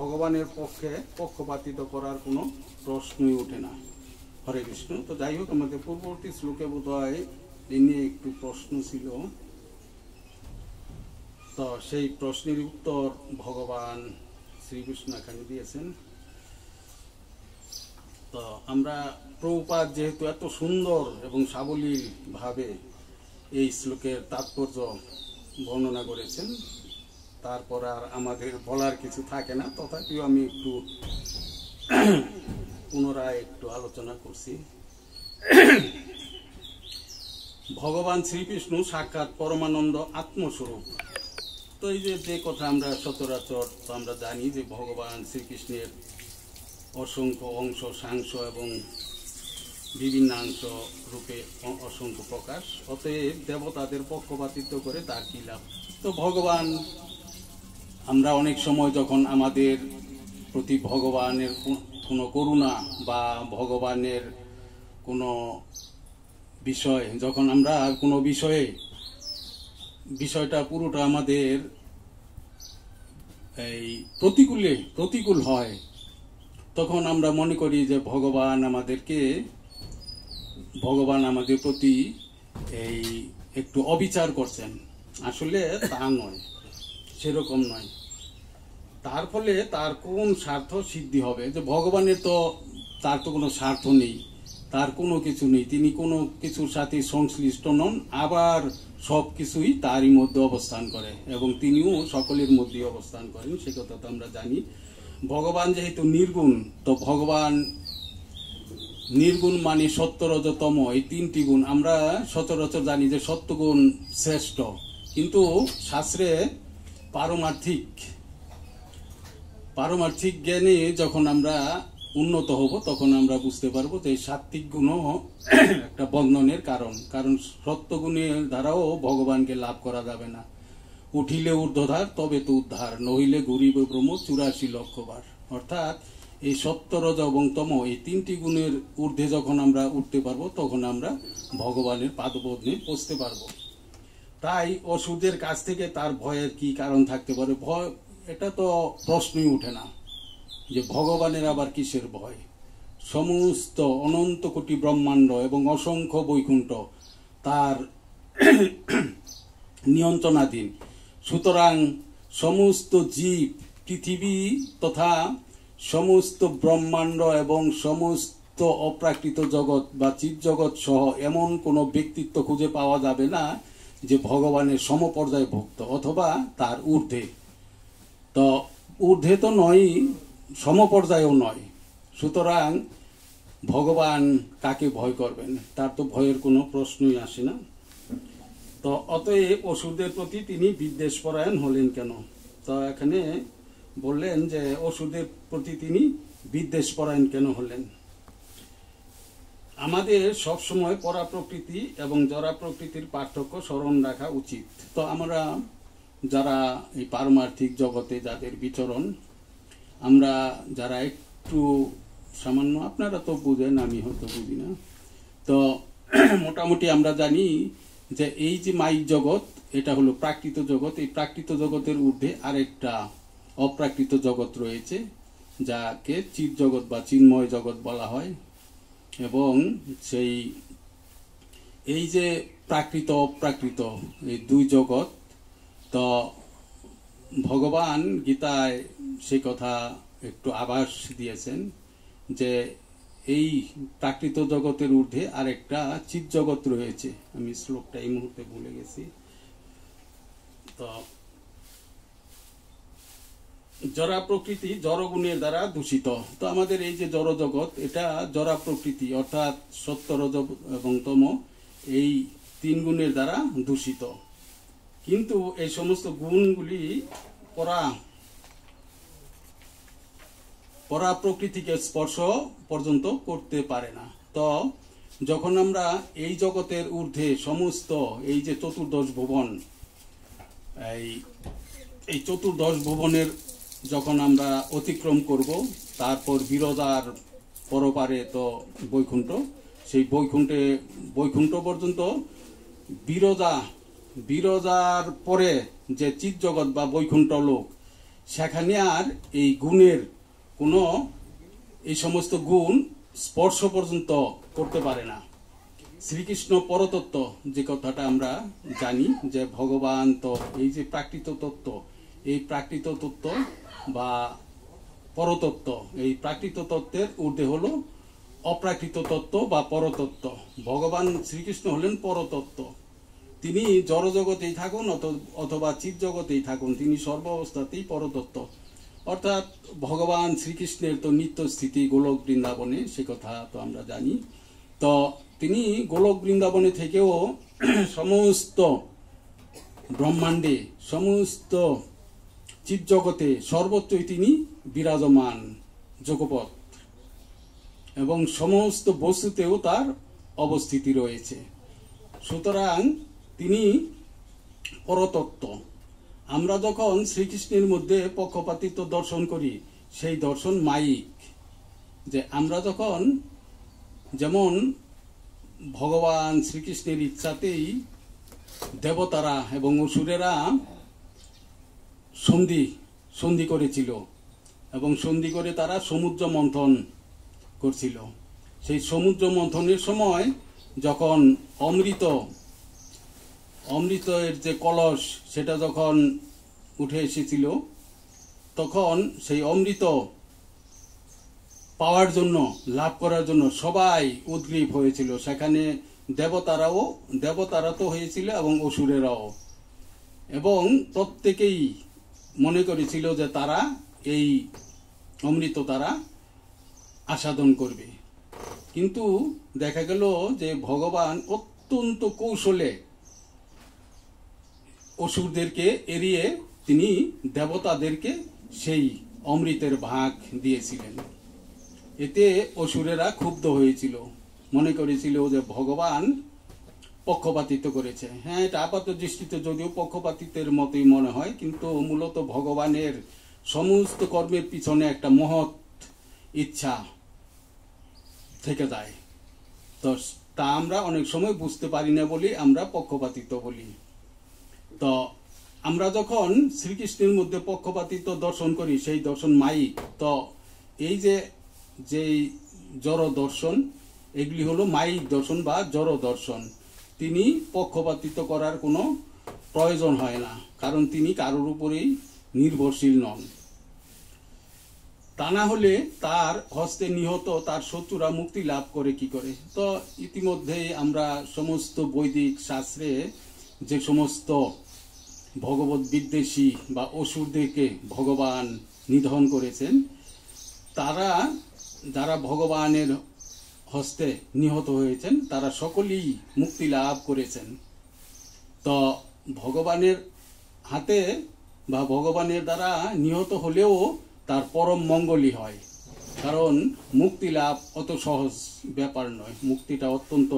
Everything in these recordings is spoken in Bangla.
ভগবানের পক্ষে পক্ষপাতিত করার কোনো প্রশ্নই ওঠে না। হরে কৃষ্ণ। তো যাই হোক, আমাদের পূর্ববর্তী শ্লোকে বোধহয় এই নিয়ে একটু প্রশ্ন ছিল, তো সেই প্রশ্নের উত্তর ভগবান শ্রীকৃষ্ণ এখানে দিয়েছেন। তো আমরা প্রভুপাদ যেহেতু এত সুন্দর এবং সাবলীল ভাবে এই শ্লোকের তাৎপর্য বর্ণনা করেছেন, তারপর আর আমাদের বলার কিছু থাকে না, তথাপিও আমি একটু পুনরায় একটু আলোচনা করছি। ভগবান শ্রীকৃষ্ণ সাক্ষাৎ পরমানন্দ আত্মস্বরূপ। তো এই যে কথা আমরা সচরাচর তো আমরা জানি যে ভগবান শ্রীকৃষ্ণের অসংখ্য অংশ সাংশ এবং বিভিন্নাংশ রূপে অসংখ্য প্রকাশ, অতএব দেবতাদের পক্ষপাতিত্ব করে তার কি লাভ। তো ভগবান, আমরা অনেক সময় যখন আমাদের প্রতি ভগবানের কোনো করুণা বা ভগবানের কোনো বিষয়, যখন আমরা কোনো বিষয়টা পুরোটা আমাদের এই প্রতিকূল হয়, তখন আমরা মনে করি যে ভগবান আমাদের প্রতি এই একটু অবিচার করছেন। আসলে তা নয়, সেরকম নয়। তার ফলে তার কোন স্বার্থ সিদ্ধি হবে? যে ভগবানের তার তো কোনো স্বার্থ নেই, তার কোনো কিছু নেই, তিনি কোনো কিছুর সাথে সংশ্লিষ্ট নন, আবার সব কিছুই তারই মধ্যে অবস্থান করে এবং তিনিও সকলের মধ্যে অবস্থান করেন, সে কথা তো আমরা জানি। ভগবান যেহেতু নির্গুণ, তো ভগবান নির্গুণ মানে সত্য রজ তম, এই তিনটি গুণ আমরা সচরাচর জানি যে সত্যগুণ শ্রেষ্ঠ, কিন্তু শাস্ত্রে পারমার্থিক জ্ঞানে যখন আমরা উন্নত হব, তখন আমরা বুঝতে পারবো যে সাত্বিক গুণও একটা বন্ধনের কারণ সত্যগুণের দ্বারাও ভগবানকে লাভ করা যাবে না। উঠিলে ঊর্ধ্বধার তবে তো উদ্ধার, নহিলে ঘুরিবে ব্রহ্ম 84 লক্ষ বার। অর্থাৎ এই সত্য রজ এবং তম এই তিনটি গুণের ঊর্ধ্বে যখন আমরা উঠতে পারবো, তখন আমরা ভগবানের পাদপদ্মে পৌঁছতে পারবো। তাই অসুরদের কাছ থেকে তার ভয়ের কি কারণ থাকতে পারে? ভয়, এটা তো প্রশ্নই উঠে না যে ভগবানের আবার কিসের ভয়। সমস্ত অনন্ত কোটি ব্রহ্মাণ্ড এবং অসংখ্য বৈকুণ্ঠ তার নিয়ন্ত্রণাধীন। সুতরাং সমস্ত জীব, পৃথিবী তথা সমস্ত ব্রহ্মাণ্ড এবং সমস্ত অপ্রাকৃত জগৎ বা জীব জগৎ সহ এমন কোনো ব্যক্তিত্ব খুঁজে পাওয়া যাবে না যে ভগবানের সমপর্যায় ভক্ত অথবা তার ঊর্ধ্বে। তো ঊর্ধ্বে তো নয়, সমপর্যায়েও নয়। সুতরাং ভগবান কাকে ভয় করবেন? তার তো ভয়ের কোনো প্রশ্নই আসে না। তো অতএব অসুরদের প্রতি তিনি বিদ্বেষপরায়ণ হলেন কেন? তো এখানে বললেন যে অসুরদের প্রতি তিনি বিদ্বেষপরায়ণ কেন হলেন। আমাদের সবসময় পরা প্রকৃতি এবং জরা প্রকৃতির পার্থক্য স্মরণ রাখা উচিত। তো আমরা যারা এই পারমার্থিক জগতে যাদের বিচরণ, আমরা যারা একটু সামান্য, আপনারা তো বুঝেন, আমি হয়তো বুঝি না, তো মোটামুটি আমরা জানি যে এই যে মাইক জগৎ, এটা হলো প্রাকৃত জগৎ। এই প্রাকৃত জগতের ঊর্ধ্বে আরেকটা অপ্রাকৃত জগৎ রয়েছে, যাকে চিৎ জগৎ বা চিন্ময় জগৎ বলা হয়। এবং এই যে প্রাকৃত অপ্রাকৃত এই দুই জগৎ, তো ভগবান গীতায় সে কথা একটু আভাস দিয়েছেন যে এই প্রাকৃত জগতের ঊর্ধ্বে আরেকটা চিৎ জগৎ রয়েছে। আমি শ্লোকটা এই মুহূর্তে ভুলে গেছি। তো জরা প্রকৃতি জড়গুণের দ্বারা দূষিত। তো আমাদের এই যে জড় জগৎ, এটা জরা প্রকৃতি অর্থাৎ সত্য রজ এবং তম এই তিন গুণের দ্বারা দূষিত। কিন্তু এই সমস্ত গুণগুলি পরা প্রকৃতিকে স্পর্শ পর্যন্ত করতে পারে না। তো যখন আমরা এই জগতের ঊর্ধ্বে সমস্ত এই যে চতুর্দশ ভুবন, এই চতুর্দশ ভুবনের যখন আমরা অতিক্রম করব, তারপর বিরজার পরপারে তো বৈকুণ্ঠ, সেই বৈকুণ্ঠ পর্যন্ত বিরজার পরে যে চিৎ জগৎ বা বৈকুণ্ঠ লোক, সেখানে আর এই গুণের কোনো এই সমস্ত গুণ স্পর্শ পর্যন্ত করতে পারে না। শ্রীকৃষ্ণ পরতত্ত্ব যে কথাটা আমরা জানি যে ভগবান তো এই যে প্রাকৃত তত্ত্ব, এই প্রাকৃত তত্ত্ব বা পরতত্ত্ব, এই প্রাকৃত তত্ত্বের ঊর্ধ্বে হলো অপ্রাকৃত তত্ত্ব বা পরতত্ত্ব। ভগবান শ্রীকৃষ্ণ হলেন পরতত্ত্ব। তিনি জড়জগতেই থাকুন অথবা চিৎ জগতেই থাকুন, তিনি সর্ব অবস্থাতেই পরতত্ত্ব। অর্থাৎ ভগবান শ্রীকৃষ্ণের তো নিত্য স্থিতি গোলক বৃন্দাবনে, সে কথা তো আমরা জানি। তো তিনি গোলক বৃন্দাবনে থেকেও সমস্ত ব্রহ্মাণ্ডে, সমস্ত চিৎ জগতে সর্বত্রই তিনি বিরাজমান যোগপথ, এবং সমস্ত বস্তুতেও তার অবস্থিতি রয়েছে। সুতরাং তিনি পরতত্ত্ব। আমরা যখন শ্রীকৃষ্ণের মধ্যে পক্ষপাতিত্ব দর্শন করি, সেই দর্শন মায়িক। যে আমরা যখন, যেমন ভগবান শ্রীকৃষ্ণের ইচ্ছাতেই দেবতারা এবং অসুরেরা সন্ধি করেছিল, এবং সন্ধি করে তারা সমুদ্র মন্থন করছিল। সেই সমুদ্র মন্থনের সময় যখন অমৃতের যে কলস সেটা যখন উঠে এসেছিল, তখন সেই অমৃত পাওয়ার জন্য, লাভ করার জন্য সবাই উদ্গ্রীব হয়েছিল। সেখানে দেবতারা তো হয়েছিল এবং অসুরেরাও, এবং প্রত্যেকেই মনে করেছিল যে তারা এই অমৃত তারা আস্বাদন করবে। কিন্তু দেখা গেল যে ভগবান অত্যন্ত কৌশলে অসুরদেরকে এড়িয়ে তিনি দেবতাদেরকে সেই অমৃতের ভাগ দিয়েছিলেন। এতে অসুরেরা ক্ষুব্ধ হয়েছিল, মনে করেছিল যে ভগবান পক্ষপাতিত্ব করেছে। হ্যাঁ, এটা আপাত দৃষ্টিতে যদিও পক্ষপাতিত্বের মতোই মনে হয়, কিন্তু মূলত ভগবানের সমস্ত কর্মের পিছনে একটা মহৎ ইচ্ছা থেকে যায়। তো তা আমরা অনেক সময় বুঝতে পারি না বলি আমরা পক্ষপাতিত্ব বলি। তো আমরা যখন শ্রীকৃষ্ণের মধ্যে পক্ষপাতিত্ব দর্শন করি, সেই দর্শন মায়িক। তো এই যে জড় দর্শন, এগুলি হলো মায়িক দর্শন বা জড় দর্শন। তিনি পক্ষপাতিত্ব করার কোনো প্রয়োজন হয় না, কারণ তিনি কারোর উপরেই নির্ভরশীল নন। তা না হলে তার হস্তে নিহত তার শত্রুরা মুক্তি লাভ করে কি করে? তো ইতিমধ্যে আমরা সমস্ত বৈদিক শাস্ত্রে যে সমস্ত ভগবত বিদ্বেষী বা অসুরদেরকে ভগবান নিধন করেছেন, তারা যারা ভগবানের হস্তে নিহত হয়েছেন তারা সকলেই মুক্তি লাভ করেছেন। তো ভগবানের হাতে বা ভগবানের দ্বারা নিহত হলেও তার পরম মঙ্গলই হয়, কারণ মুক্তি লাভ অত সহজ ব্যাপার নয়, মুক্তিটা অত্যন্ত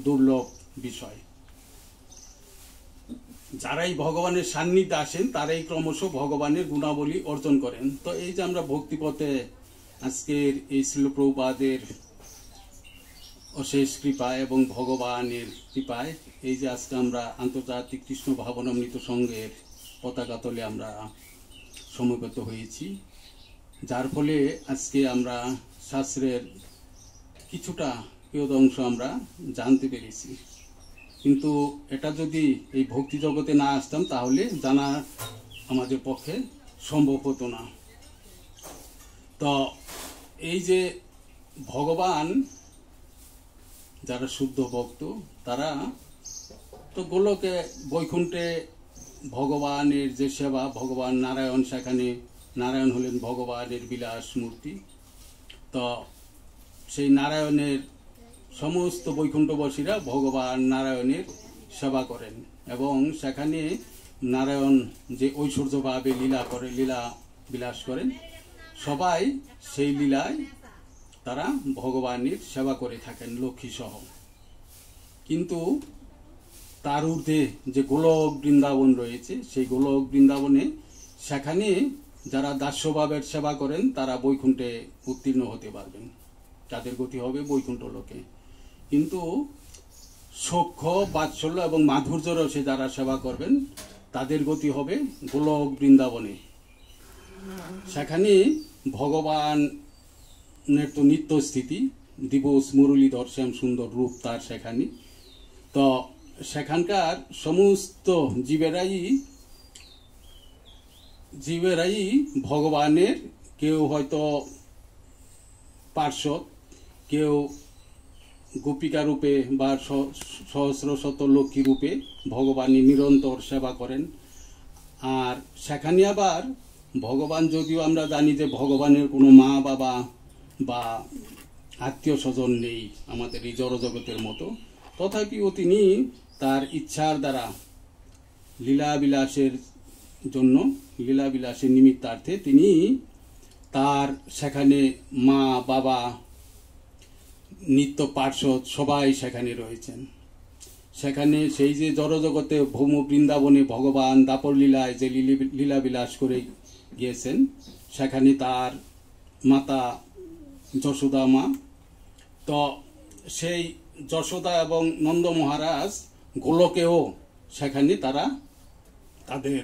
দুর্লভ বিষয়। যারাই ভগবানের সান্নিধ্যে আসেন তারাই ক্রমশ ভগবানের গুণাবলী অর্জন করেন। তো এই যে আমরা ভক্তিপথে আজকের এই শ্রীল প্রভুপাদের অশেষ কৃপা এবং ভগবানের কৃপায় এই যে আজকে আমরা আন্তর্জাতিক কৃষ্ণ ভাবনামৃত সংঘের পতাকা তলে আমরা সমবেত হয়েছি, যার ফলে আজকে আমরা শাস্ত্রের কিছুটা অংশ আমরা জানতে পেরেছি। কিন্তু এটা যদি এই ভক্তি জগতে না আসতাম তাহলে জানা আমাদের পক্ষে সম্ভব হতো না। তো এই যে ভগবান, যারা শুদ্ধ ভক্ত তারা তো গোলকে বৈকুণ্ঠে ভগবানের যে সেবা, ভগবান নারায়ণ, সেখানে নারায়ণ হলেন ভগবানের বিলাস মূর্তি। তো সেই নারায়ণের সমস্ত বৈকুণ্ঠবাসীরা ভগবান নারায়ণের সেবা করেন, এবং সেখানে নারায়ণ যে ঐশ্বর্যভাবে লীলা বিলাস করেন, সবাই সেই লীলায় তারা ভগবানের সেবা করে থাকেন লক্ষ্মী সহ। কিন্তু তার ঊর্ধ্বে যে গোলক বৃন্দাবন রয়েছে, সেই গোলক বৃন্দাবনে সেখানে যারা দাস্যভাবের সেবা করেন তারা বৈকুণ্ঠে উত্তীর্ণ হতে পারবেন, তাদের গতি হবে বৈকুণ্ঠ লোকে। কিন্তু সখ্য, বাৎসল্য এবং মাধুর্য রসে যারা সেবা করবেন তাদের গতি হবে গোলক বৃন্দাবনে। সেখানে ভগবানের তো নিত্য স্থিতি, দিবস মুরলীধর শ্যাম সুন্দর রূপ তার সেখানে। তো সেখানকার সমস্ত জীবেরাই ভগবানের, কেউ হয়তো পার্শ্বদ, কেউ গোপিকা রূপে বা সহস্র শত লক্ষ্মী রূপে ভগবানই নিরন্তর সেবা করেন। আর সেখানে আবার ভগবান, যদিও আমরা জানি যে ভগবানের কোনো মা বাবা বা আত্মীয় স্বজন নেই আমাদের এই জড়জগতের মতো, তথাপিও তিনি তার ইচ্ছার দ্বারা লীলাবিলাসের জন্য, লীলাবিলাসের নিমিত্তার্থে তিনি তার সেখানে মা বাবা নিত্য পার্শ্বদ সবাই সেখানে রয়েছেন। সেখানে সেই যে জড়জগতে ভৌম বৃন্দাবনে ভগবান দাপর লীলায় যে লীলাবিলাস করে গিয়েছেন, সেখানে তার মাতা যশোদা মা। তো সেই যশোদা এবং নন্দ মহারাজ গোলকেও সেখানে তারা তাদের